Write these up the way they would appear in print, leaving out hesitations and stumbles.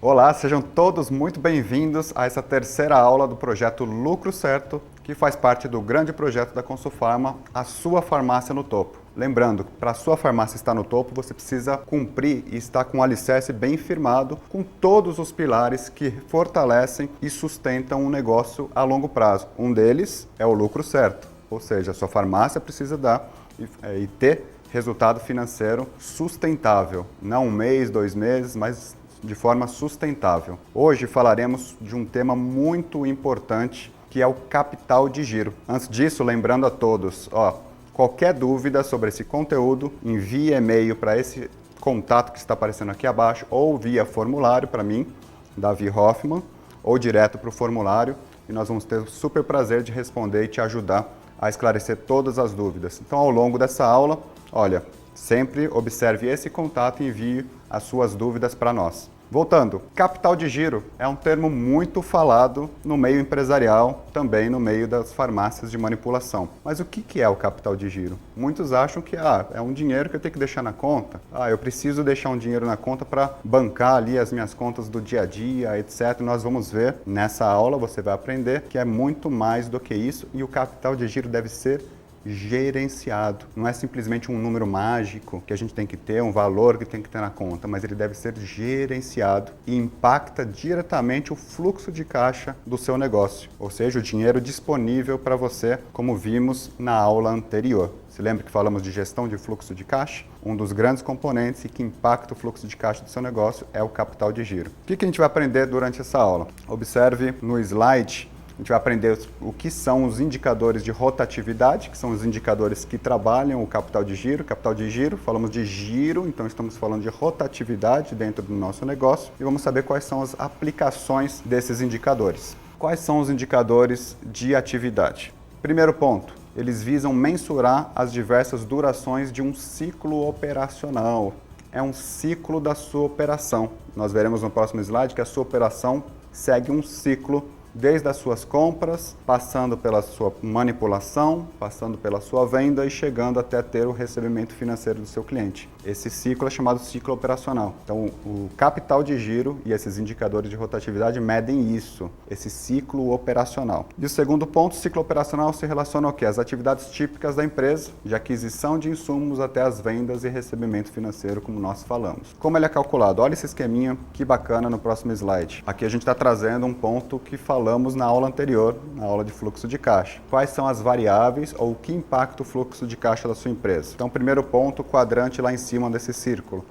Olá, sejam todos muito bem-vindos a essa terceira aula do projeto Lucro Certo, que faz parte do grande projeto da Consulfarma, a sua farmácia no topo. Lembrando que para a sua farmácia estar no topo, você precisa cumprir e estar com um alicerce bem firmado, com todos os pilares que fortalecem e sustentam um negócio a longo prazo. Um deles é o lucro certo, ou seja, a sua farmácia precisa dar e ter resultado financeiro sustentável, não um mês, 2 meses, mas de forma sustentável. Hoje falaremos de um tema muito importante, que é o capital de giro. Antes disso, lembrando a todos, qualquer dúvida sobre esse conteúdo, envie e-mail para esse contato que está aparecendo aqui abaixo, ou via formulário para mim, Davi Hoffman, ou direto para o formulário, e nós vamos ter o super prazer de responder e te ajudar a esclarecer todas as dúvidas. Então, ao longo dessa aula, sempre observe esse contato e envie as suas dúvidas para nós. Voltando, capital de giro é um termo muito falado no meio empresarial, também no meio das farmácias de manipulação. Mas o que é o capital de giro? Muitos acham que é um dinheiro que eu tenho que deixar na conta. Eu preciso deixar um dinheiro na conta para bancar ali as minhas contas do dia a dia, etc. Nós vamos ver nessa aula, você vai aprender que é muito mais do que isso e o capital de giro deve ser gerenciado. Não é simplesmente um número mágico que a gente tem que ter, um valor que tem que ter na conta, mas ele deve ser gerenciado e impacta diretamente o fluxo de caixa do seu negócio, ou seja, o dinheiro disponível para você, como vimos na aula anterior. Se lembra que falamos de gestão de fluxo de caixa? Um dos grandes componentes e que impacta o fluxo de caixa do seu negócio é o capital de giro. O que a gente vai aprender durante essa aula? Observe no slide. A gente vai aprender o que são os indicadores de rotatividade, que são os indicadores que trabalham o capital de giro. Capital de giro, falamos de giro, então estamos falando de rotatividade dentro do nosso negócio e vamos saber quais são as aplicações desses indicadores. Quais são os indicadores de atividade? Primeiro ponto, eles visam mensurar as diversas durações de um ciclo operacional. É um ciclo da sua operação. Nós veremos no próximo slide que a sua operação segue um ciclo desde as suas compras, passando pela sua manipulação, passando pela sua venda e chegando até ter o recebimento financeiro do seu cliente. Esse ciclo é chamado ciclo operacional. Então, o capital de giro e esses indicadores de rotatividade medem isso, esse ciclo operacional. E o segundo ponto, ciclo operacional se relaciona ao quê? As atividades típicas da empresa, de aquisição de insumos até as vendas e recebimento financeiro, como nós falamos. Como ele é calculado? Olha esse esqueminha, que bacana no próximo slide. Aqui a gente está trazendo um ponto que falamos na aula anterior, na aula de fluxo de caixa. Quais são as variáveis ou o que impacta o fluxo de caixa da sua empresa? Então, primeiro ponto, o quadrante lá em cima desse círculo,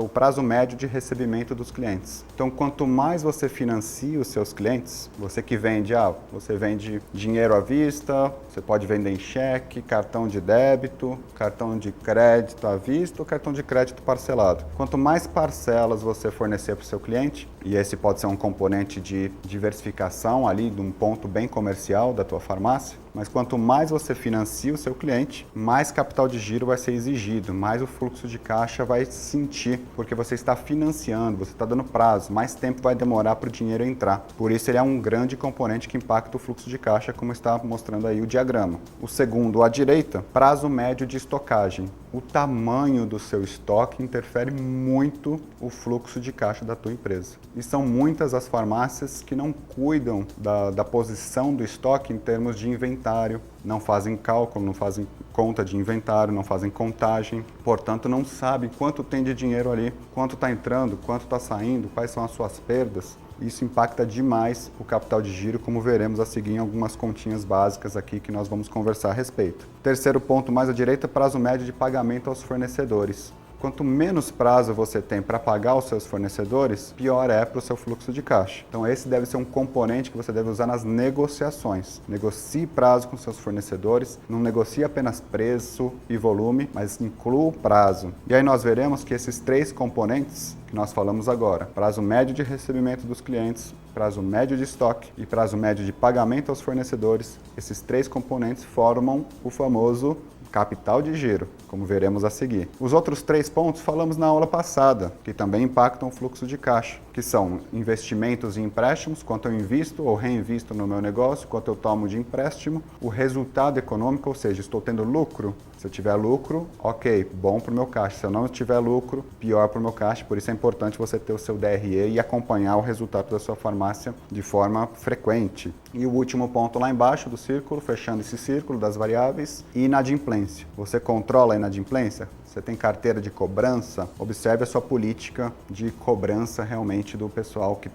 o prazo médio de recebimento dos clientes. Então, quanto mais você financia os seus clientes, você que vende, você vende dinheiro à vista, você pode vender em cheque, cartão de débito, cartão de crédito à vista ou cartão de crédito parcelado. Quanto mais parcelas você fornecer para o seu cliente, e esse pode ser um componente de diversificação ali de um ponto bem comercial da tua farmácia, mas quanto mais você financia o seu cliente, mais capital de giro vai ser exigido, mais o fluxo de caixa vai sentir, porque você está financiando, você está dando prazo, mais tempo vai demorar para o dinheiro entrar. Por isso ele é um grande componente que impacta o fluxo de caixa, como está mostrando aí o diagrama. O segundo, à direita, prazo médio de estocagem. O tamanho do seu estoque interfere muito o fluxo de caixa da tua empresa. E são muitas as farmácias que não cuidam da posição do estoque em termos de inventário, não fazem cálculo, não fazem conta de inventário, não fazem contagem, portanto não sabem quanto tem de dinheiro ali, quanto está entrando, quanto está saindo, quais são as suas perdas. Isso impacta demais o capital de giro, como veremos a seguir em algumas continhas básicas aqui que nós vamos conversar a respeito. Terceiro ponto mais à direita, prazo médio de pagamento aos fornecedores. Quanto menos prazo você tem para pagar os seus fornecedores, pior é para o seu fluxo de caixa. Então esse deve ser um componente que você deve usar nas negociações. Negocie prazo com seus fornecedores, não negocie apenas preço e volume, mas inclua o prazo. E aí nós veremos que esses 3 componentes que nós falamos agora, prazo médio de recebimento dos clientes, prazo médio de estoque e prazo médio de pagamento aos fornecedores, esses 3 componentes formam o famoso capital de giro, como veremos a seguir. Os outros 3 pontos falamos na aula passada, que também impactam o fluxo de caixa, que são investimentos e empréstimos, quanto eu invisto ou reinvisto no meu negócio, quanto eu tomo de empréstimo, o resultado econômico, ou seja, estou tendo lucro. Se eu tiver lucro, ok, bom para o meu caixa. Se eu não tiver lucro, pior para o meu caixa. Por isso é importante você ter o seu DRE e acompanhar o resultado da sua farmácia de forma frequente. E o último ponto lá embaixo do círculo, fechando esse círculo das variáveis, inadimplência. Você controla a inadimplência? Você tem carteira de cobrança? Observe a sua política de cobrança realmente do pessoal que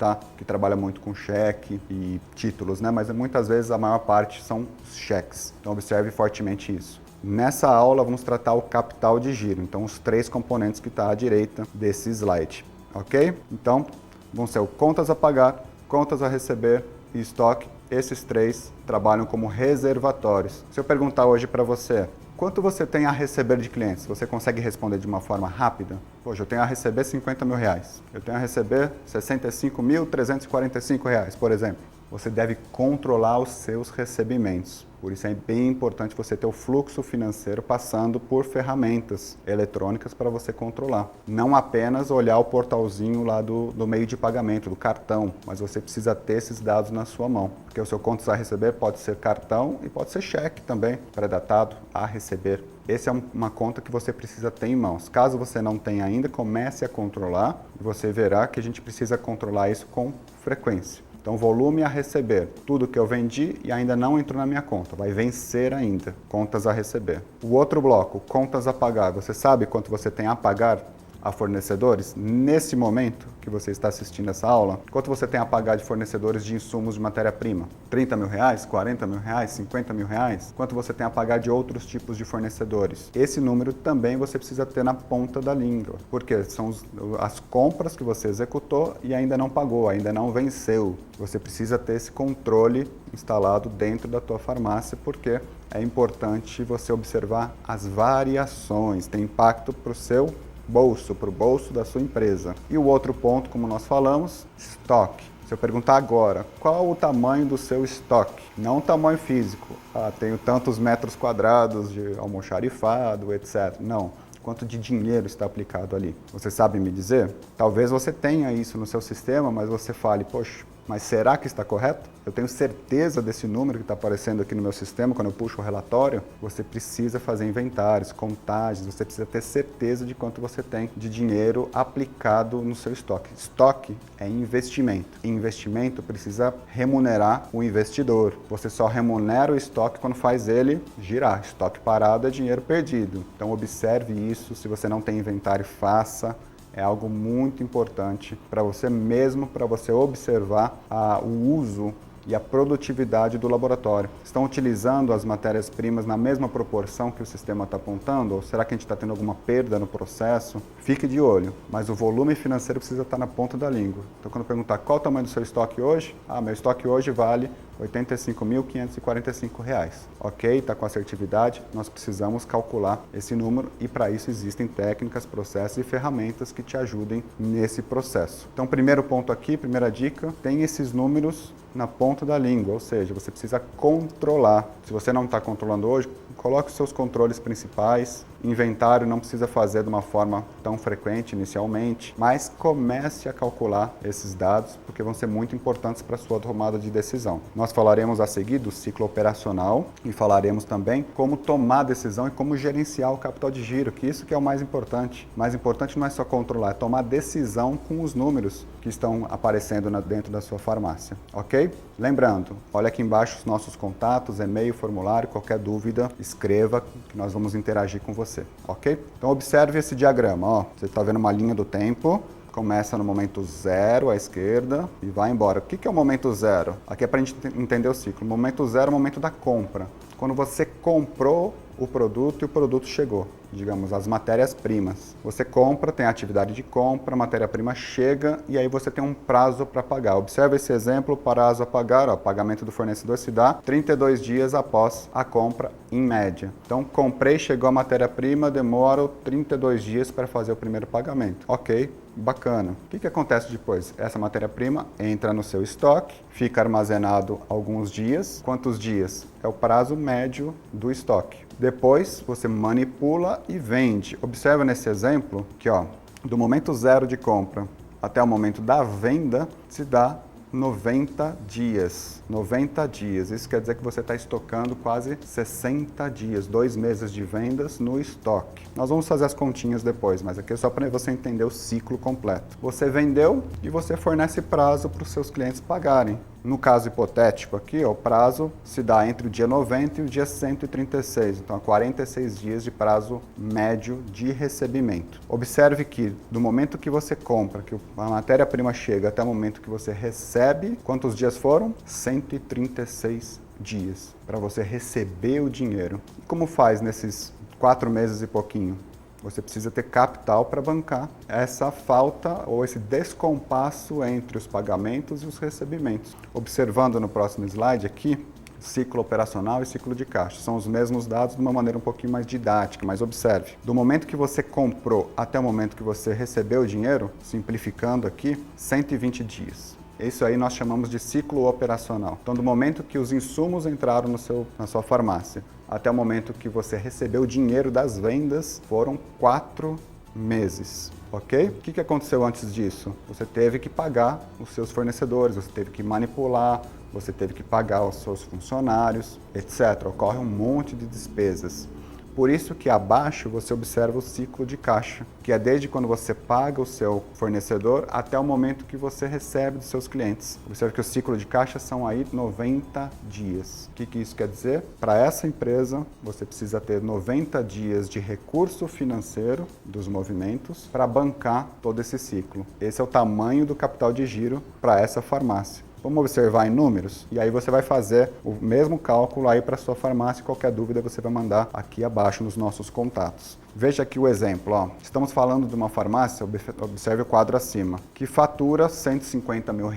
trabalha muito com cheque e títulos, né? Mas muitas vezes a maior parte são cheques. Então observe fortemente isso. Nessa aula vamos tratar o capital de giro, então os 3 componentes que está à direita desse slide, ok? Então vão ser o contas a pagar, contas a receber e estoque. Esses 3 trabalham como reservatórios. Se eu perguntar hoje para você, quanto você tem a receber de clientes? Você consegue responder de uma forma rápida? Poxa, eu tenho a receber 50 mil reais, eu tenho a receber 65.345 reais, por exemplo. Você deve controlar os seus recebimentos. Por isso é bem importante você ter o fluxo financeiro passando por ferramentas eletrônicas para você controlar. Não apenas olhar o portalzinho lá do meio de pagamento, do cartão, mas você precisa ter esses dados na sua mão. Porque o seu contas a receber pode ser cartão e pode ser cheque também, pré-datado a receber. Essa é uma conta que você precisa ter em mãos. Caso você não tenha ainda, comece a controlar e você verá que a gente precisa controlar isso com frequência. Então, volume a receber, tudo que eu vendi e ainda não entrou na minha conta, vai vencer ainda, contas a receber. O outro bloco, contas a pagar, você sabe quanto você tem a pagar a fornecedores? Nesse momento que você está assistindo essa aula, quanto você tem a pagar de fornecedores de insumos de matéria-prima? 30 mil reais, 40 mil reais, 50 mil reais? Quanto você tem a pagar de outros tipos de fornecedores? Esse número também você precisa ter na ponta da língua, porque são as compras que você executou e ainda não pagou, ainda não venceu. Você precisa ter esse controle instalado dentro da tua farmácia, porque é importante você observar as variações, tem impacto para o seu bolso, para o bolso da sua empresa. E o outro ponto, como nós falamos, estoque. Se eu perguntar agora, qual o tamanho do seu estoque? Não o tamanho físico. Tenho tantos metros quadrados de almoxarifado, etc. Não. Quanto de dinheiro está aplicado ali? Você sabe me dizer? Talvez você tenha isso no seu sistema, mas você fale, poxa, mas será que está correto? Eu tenho certeza desse número que está aparecendo aqui no meu sistema, quando eu puxo o relatório. Você precisa fazer inventários, contagens, você precisa ter certeza de quanto você tem de dinheiro aplicado no seu estoque. Estoque é investimento. E investimento precisa remunerar o investidor. Você só remunera o estoque quando faz ele girar. Estoque parado é dinheiro perdido. Então observe isso, se você não tem inventário, faça. É algo muito importante para você mesmo, para você observar o uso e a produtividade do laboratório. Estão utilizando as matérias-primas na mesma proporção que o sistema está apontando? Ou será que a gente está tendo alguma perda no processo? Fique de olho, mas o volume financeiro precisa estar na ponta da língua. Então, quando eu perguntar qual o tamanho do seu estoque hoje, meu estoque hoje vale R$ 85.545. Ok, está com assertividade, nós precisamos calcular esse número e para isso existem técnicas, processos e ferramentas que te ajudem nesse processo. Então, primeiro ponto aqui, primeira dica, tem esses números na ponta da língua, ou seja, você precisa controlar. Se você não está controlando hoje, coloque os seus controles principais. Inventário não precisa fazer de uma forma tão frequente inicialmente, mas comece a calcular esses dados, porque vão ser muito importantes para a sua tomada de decisão. Nós falaremos a seguir do ciclo operacional e falaremos também como tomar a decisão e como gerenciar o capital de giro, que isso que é o mais importante. O mais importante não é só controlar, é tomar decisão com os números que estão aparecendo dentro da sua farmácia, ok? Lembrando, olha aqui embaixo os nossos contatos, e-mail, formulário, qualquer dúvida, escreva que nós vamos interagir com você, ok? Então observe esse diagrama, ó. Você está vendo uma linha do tempo, começa no momento zero à esquerda e vai embora. O que é o momento zero? Aqui é para a gente entender o ciclo. O momento zero é o momento da compra. Quando você comprou o produto e o produto chegou, digamos, as matérias-primas. Você compra, tem a atividade de compra, a matéria-prima chega e aí você tem um prazo para pagar. Observe esse exemplo, prazo a pagar, o pagamento do fornecedor se dá 32 dias após a compra, em média. Então, comprei, chegou a matéria-prima, demora 32 dias para fazer o primeiro pagamento. Ok, bacana. O que acontece depois? Essa matéria-prima entra no seu estoque, fica armazenado alguns dias. Quantos dias? É o prazo médio do estoque. Depois você manipula e vende. Observa nesse exemplo que, ó, do momento zero de compra até o momento da venda se dá 90 dias. 90 dias. Isso quer dizer que você está estocando quase 60 dias, 2 meses de vendas no estoque. Nós vamos fazer as continhas depois, mas aqui é só para você entender o ciclo completo. Você vendeu e você fornece prazo para os seus clientes pagarem. No caso hipotético aqui, ó, o prazo se dá entre o dia 90 e o dia 136, então 46 dias de prazo médio de recebimento. Observe que do momento que você compra, que a matéria-prima chega até o momento que você recebe, quantos dias foram? 136 dias para você receber o dinheiro. E como faz nesses 4 meses e pouquinho? Você precisa ter capital para bancar essa falta ou esse descompasso entre os pagamentos e os recebimentos. Observando no próximo slide aqui, ciclo operacional e ciclo de caixa. São os mesmos dados de uma maneira um pouquinho mais didática, mas observe. Do momento que você comprou até o momento que você recebeu o dinheiro, simplificando aqui, 120 dias. Isso aí nós chamamos de ciclo operacional. Então, do momento que os insumos entraram na sua farmácia até o momento que você recebeu o dinheiro das vendas, foram 4 meses, ok? O que aconteceu antes disso? Você teve que pagar os seus fornecedores, você teve que manipular, você teve que pagar os seus funcionários, etc. Ocorre um monte de despesas. Por isso que abaixo você observa o ciclo de caixa, que é desde quando você paga o seu fornecedor até o momento que você recebe dos seus clientes. Observe que o ciclo de caixa são aí 90 dias. O que isso quer dizer? Para essa empresa, você precisa ter 90 dias de recurso financeiro dos movimentos para bancar todo esse ciclo. Esse é o tamanho do capital de giro para essa farmácia. Vamos observar em números e aí você vai fazer o mesmo cálculo aí para sua farmácia. Qualquer dúvida você vai mandar aqui abaixo nos nossos contatos. Veja aqui o exemplo, ó. Estamos falando de uma farmácia, observe o quadro acima, que fatura R$150 mil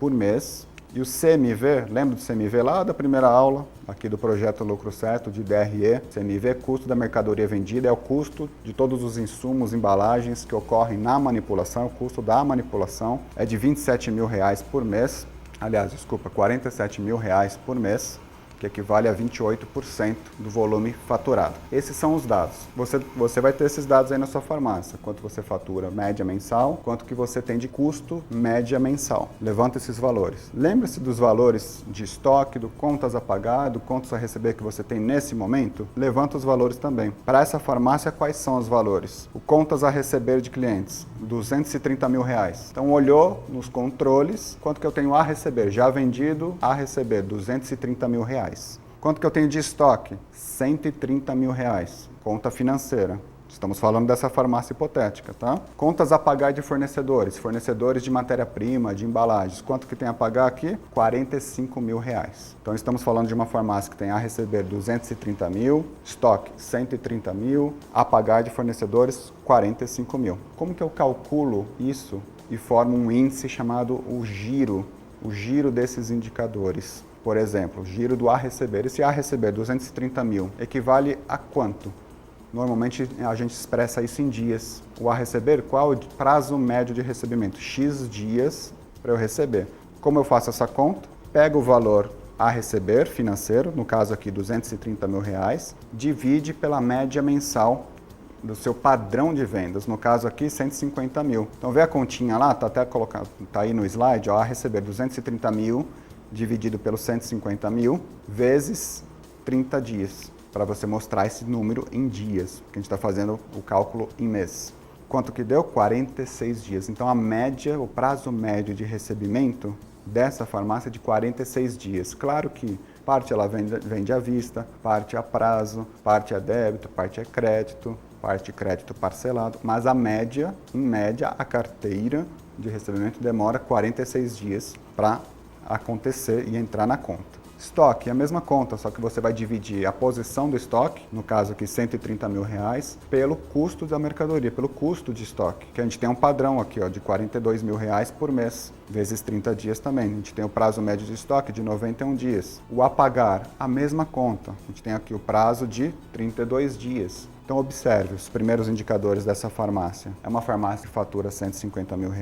por mês. E o CMV, lembra do CMV lá da primeira aula, aqui do projeto Lucro Certo, de DRE? CMV, custo da mercadoria vendida, é o custo de todos os insumos, embalagens que ocorrem na manipulação, o custo da manipulação é de R$27 mil por mês. Aliás, desculpa, R$47 mil por mês, que equivale a 28% do volume faturado. Esses são os dados. Você vai ter esses dados aí na sua farmácia. Quanto você fatura média mensal, quanto que você tem de custo média mensal. Levanta esses valores. Lembre-se dos valores de estoque, do contas a pagar, do contas a receber que você tem nesse momento. Levanta os valores também. Para essa farmácia, quais são os valores? O contas a receber de clientes, R$230 mil. Então, olhou nos controles, quanto que eu tenho a receber? Já vendido, a receber, R$230 mil. Quanto que eu tenho de estoque? R$130 mil. Conta financeira. Estamos falando dessa farmácia hipotética, tá? Contas a pagar de fornecedores. Fornecedores de matéria-prima, de embalagens. Quanto que tem a pagar aqui? R$45 mil. Então, estamos falando de uma farmácia que tem a receber R$230 mil, estoque R$130 mil, a pagar de fornecedores R$45 mil. Como que eu calculo isso e formo um índice chamado o giro desses indicadores? Por exemplo, giro do a receber. Esse a receber, R$230 mil, equivale a quanto? Normalmente a gente expressa isso em dias. O a receber, qual o prazo médio de recebimento? X dias para eu receber. Como eu faço essa conta? Pego o valor a receber financeiro, no caso aqui R$230 mil, divide pela média mensal do seu padrão de vendas, no caso aqui 150 mil. Então vê a continha lá, tá até colocado, tá aí no slide, ó, a receber 230 mil dividido pelos 150 mil vezes 30 dias, para você mostrar esse número em dias, porque a gente está fazendo o cálculo em mês. Quanto que deu? 46 dias. Então a média, o prazo médio de recebimento dessa farmácia é de 46 dias. Claro que parte ela vende à vista, parte a prazo, parte a débito, parte a crédito, parte crédito parcelado, mas a média, em média, a carteira de recebimento demora 46 dias para acontecer e entrar na conta. Estoque é a mesma conta, só que você vai dividir a posição do estoque, no caso aqui 130 mil reais, pelo custo da mercadoria, pelo custo de estoque, que a gente tem um padrão aqui ó, de 42 mil reais por mês vezes 30 dias também. A gente tem o prazo médio de estoque de 91 dias. O a pagar, a mesma conta. A gente tem aqui o prazo de 32 dias. Então observe os primeiros indicadores dessa farmácia. É uma farmácia que fatura R$150 mil,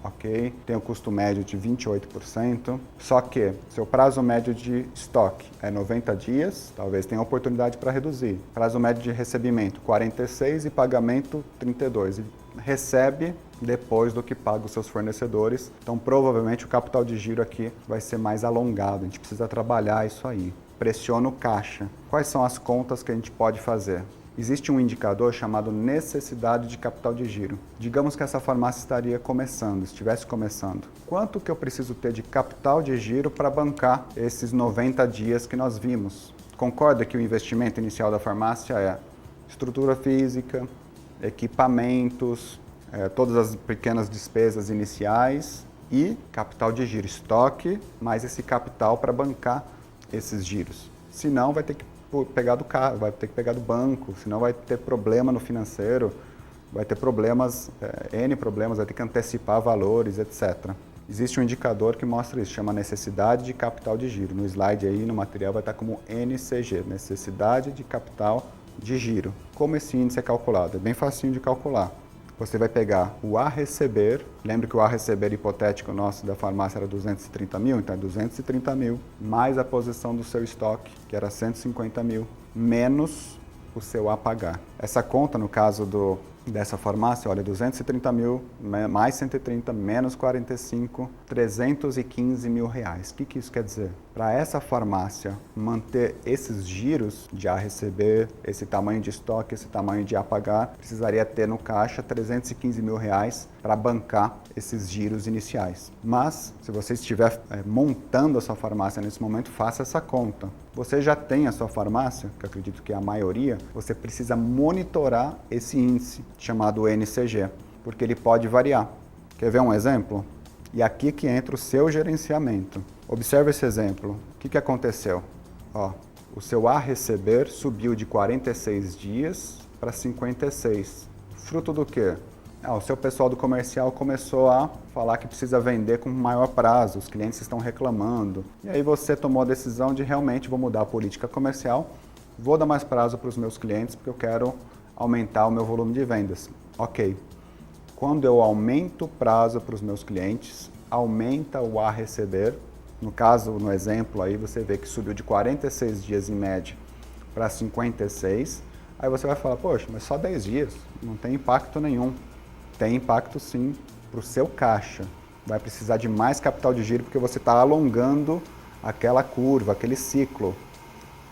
ok? Tem o custo médio de 28%, só que seu prazo médio de estoque é 90 dias, talvez tenha oportunidade para reduzir. Prazo médio de recebimento 46 e pagamento 32. Recebe depois do que paga os seus fornecedores, então provavelmente o capital de giro aqui vai ser mais alongado, a gente precisa trabalhar isso aí. Pressiona o caixa. Quais são as contas que a gente pode fazer? Existe um indicador chamado necessidade de capital de giro. Digamos que essa farmácia estivesse começando. Quanto que eu preciso ter de capital de giro para bancar esses 90 dias que nós vimos? Concorda que o investimento inicial da farmácia é estrutura física, equipamentos, todas as pequenas despesas iniciais e capital de giro, estoque, mais esse capital para bancar esses giros. Senão vai ter que pegar do carro, vai ter que pegar do banco, senão vai ter problema no financeiro, vai ter problemas, N problemas, vai ter que antecipar valores, etc. Existe um indicador que mostra isso, chama necessidade de capital de giro. No slide aí, no material, vai estar como NCG, necessidade de capital de giro. Como esse índice é calculado? É bem facinho de calcular. Você vai pegar o a receber, lembra que o a receber hipotético nosso da farmácia era 230 mil, então é 230 mil, mais a posição do seu estoque, que era 150 mil, menos o seu a pagar. Essa conta, no caso dessa farmácia, olha, 230 mil, mais 130, menos 45, 315 mil reais. O que isso quer dizer? Para essa farmácia manter esses giros de a receber, esse tamanho de estoque, esse tamanho de a pagar, precisaria ter no caixa 315 mil reais para bancar esses giros iniciais. Mas, se você estiver montando a sua farmácia nesse momento, faça essa conta. Você já tem a sua farmácia, que eu acredito que é a maioria, você precisa monitorar esse índice, chamado NCG, porque ele pode variar. Quer ver um exemplo? E aqui que entra o seu gerenciamento. Observe esse exemplo. O que aconteceu? Ó, o seu a receber subiu de 46 dias para 56. Fruto do quê? O seu pessoal do comercial começou a falar que precisa vender com maior prazo, os clientes estão reclamando. E aí você tomou a decisão de realmente vou mudar a política comercial, vou dar mais prazo para os meus clientes porque eu quero aumentar o meu volume de vendas. Ok. Quando eu aumento o prazo para os meus clientes, aumenta o a receber. No caso, no exemplo aí, você vê que subiu de 46 dias em média para 56. Aí você vai falar, poxa, mas só 10 dias, não tem impacto nenhum. Tem impacto sim para o seu caixa. Vai precisar de mais capital de giro porque você está alongando aquela curva, aquele ciclo.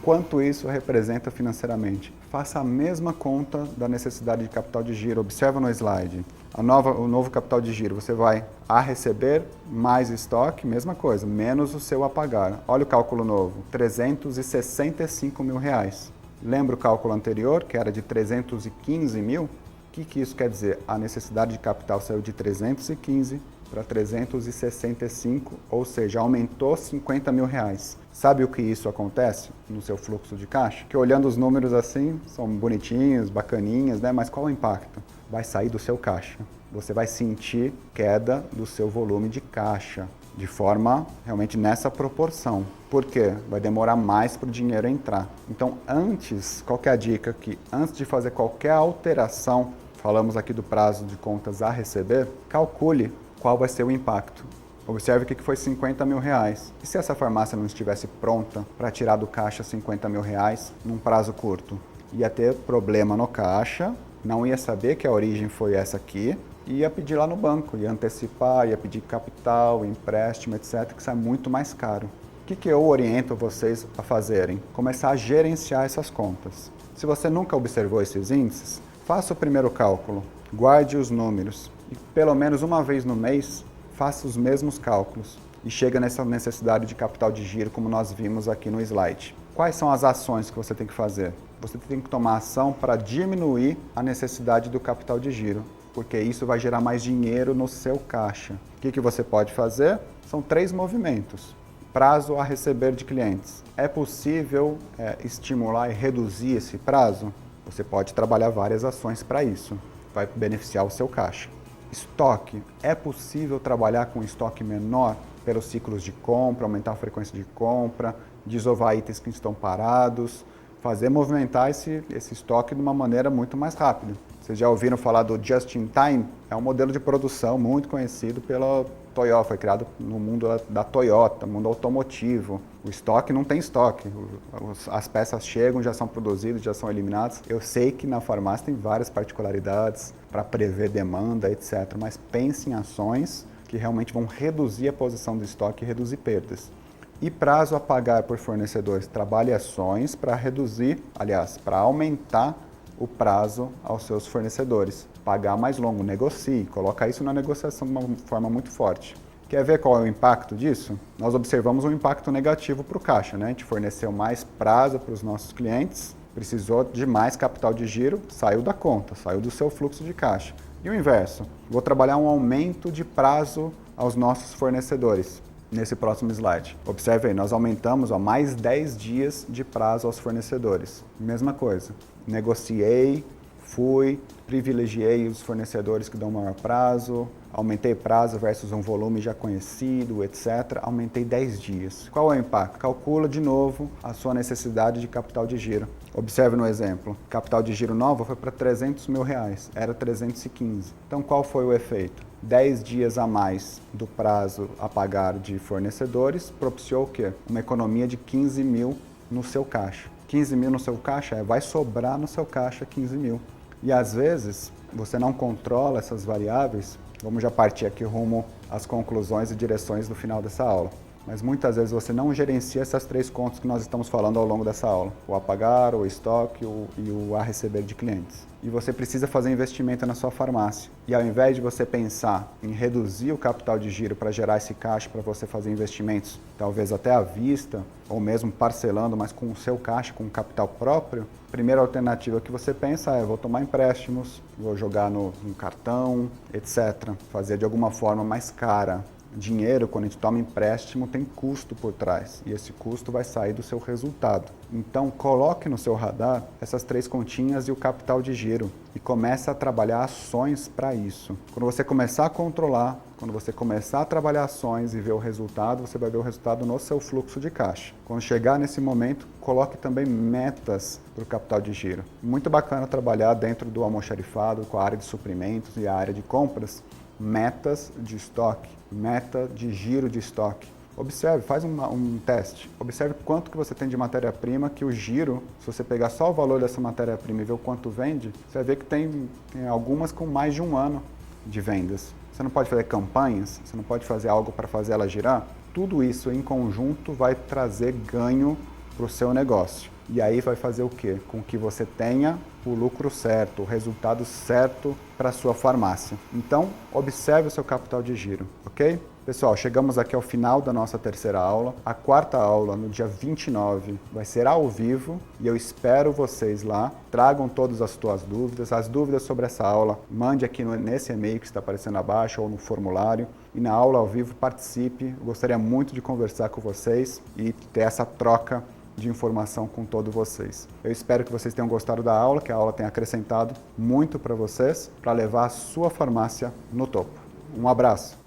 Quanto isso representa financeiramente? Faça a mesma conta da necessidade de capital de giro. Observa no slide. O novo capital de giro, você vai a receber mais estoque, mesma coisa, menos o seu a pagar. Olha o cálculo novo, 365 mil reais. Lembra o cálculo anterior, que era de 315 mil? O que isso quer dizer? A necessidade de capital saiu de 315 para 365, ou seja, aumentou 50 mil reais. Sabe o que isso acontece no seu fluxo de caixa? Que olhando os números assim, são bonitinhos, bacaninhas, né? Mas qual o impacto? Vai sair do seu caixa. Você vai sentir queda do seu volume de caixa, de forma realmente nessa proporção. Por quê? Vai demorar mais para o dinheiro entrar. Então, qual que é a dica aqui? Antes de fazer qualquer alteração, falamos aqui do prazo de contas a receber, calcule qual vai ser o impacto. Observe que foi 50 mil reais. E se essa farmácia não estivesse pronta para tirar do caixa 50 mil reais num prazo curto? Ia ter problema no caixa, não ia saber que a origem foi essa aqui, e ia pedir lá no banco, ia antecipar, ia pedir capital, empréstimo, etc., que sai muito mais caro. O que eu oriento vocês a fazerem? Começar a gerenciar essas contas. Se você nunca observou esses índices, faça o primeiro cálculo, guarde os números e pelo menos uma vez no mês faça os mesmos cálculos e chega nessa necessidade de capital de giro como nós vimos aqui no slide. Quais são as ações que você tem que fazer? Você tem que tomar ação para diminuir a necessidade do capital de giro, porque isso vai gerar mais dinheiro no seu caixa. O que você pode fazer? São 3 movimentos. Prazo a receber de clientes. É possível estimular e reduzir esse prazo? Você pode trabalhar várias ações para isso. Vai beneficiar o seu caixa. Estoque. É possível trabalhar com estoque menor pelos ciclos de compra, aumentar a frequência de compra, desovar itens que estão parados, fazer movimentar esse estoque de uma maneira muito mais rápida. Vocês já ouviram falar do Just in Time? É um modelo de produção muito conhecido pela Toyota, foi criado no mundo da Toyota, mundo automotivo. O estoque não tem estoque, as peças chegam, já são produzidas, já são eliminadas. Eu sei que na farmácia tem várias particularidades para prever demanda, etc. Mas pense em ações que realmente vão reduzir a posição do estoque e reduzir perdas. E prazo a pagar por fornecedores, trabalhe ações para reduzir, aliás, para aumentar o prazo aos seus fornecedores. Pagar mais longo, negocie, coloca isso na negociação de uma forma muito forte. Quer ver qual é o impacto disso? Nós observamos um impacto negativo para o caixa, né? A gente forneceu mais prazo para os nossos clientes, precisou de mais capital de giro, saiu da conta, saiu do seu fluxo de caixa. E o inverso, vou trabalhar um aumento de prazo aos nossos fornecedores. Nesse próximo slide. Observe aí, nós aumentamos mais 10 dias de prazo aos fornecedores. Mesma coisa, negociei, privilegiei os fornecedores que dão maior prazo, aumentei prazo versus um volume já conhecido, etc. Aumentei 10 dias. Qual é o impacto? Calcula de novo a sua necessidade de capital de giro. Observe no exemplo, capital de giro nova foi para R$300 mil, era 315. Então qual foi o efeito? 10 dias a mais do prazo a pagar de fornecedores propiciou o quê? Uma economia de 15 mil no seu caixa. 15 mil no seu caixa, vai sobrar no seu caixa 15 mil. E às vezes você não controla essas variáveis. Vamos já partir aqui rumo às conclusões e direções do final dessa aula. Mas muitas vezes você não gerencia essas 3 contas que nós estamos falando ao longo dessa aula. O a pagar, o estoque e o a receber de clientes. E você precisa fazer investimento na sua farmácia. E ao invés de você pensar em reduzir o capital de giro para gerar esse caixa para você fazer investimentos, talvez até à vista, ou mesmo parcelando, mas com o seu caixa, com o capital próprio, a primeira alternativa que você pensa é: vou tomar empréstimos, vou jogar no cartão, etc. Fazer de alguma forma mais cara. Dinheiro, quando a gente toma empréstimo, tem custo por trás e esse custo vai sair do seu resultado. Então, coloque no seu radar essas 3 continhas e o capital de giro e comece a trabalhar ações para isso. Quando você começar a controlar, quando você começar a trabalhar ações e ver o resultado, você vai ver o resultado no seu fluxo de caixa. Quando chegar nesse momento, coloque também metas para o capital de giro. Muito bacana trabalhar dentro do almoxarifado com a área de suprimentos e a área de compras, metas de estoque, meta de giro de estoque. Observe, faz um teste. Observe quanto que você tem de matéria-prima, que o giro, se você pegar só o valor dessa matéria-prima e ver o quanto vende, você vai ver que tem algumas com mais de 1 ano de vendas. Você não pode fazer campanhas, você não pode fazer algo para fazer ela girar. Tudo isso em conjunto vai trazer ganho para o seu negócio. E aí vai fazer o quê? Com que você tenha o lucro certo, o resultado certo para a sua farmácia. Então, observe o seu capital de giro, ok? Pessoal, chegamos aqui ao final da nossa 3ª aula. A 4ª aula, no dia 29, vai ser ao vivo e eu espero vocês lá. Tragam todas as suas dúvidas. As dúvidas sobre essa aula, mande aqui nesse e-mail que está aparecendo abaixo ou no formulário. E na aula ao vivo, participe. Eu gostaria muito de conversar com vocês e ter essa troca de informação com todos vocês. Eu espero que vocês tenham gostado da aula, que a aula tenha acrescentado muito para vocês, para levar a sua farmácia no topo. Um abraço!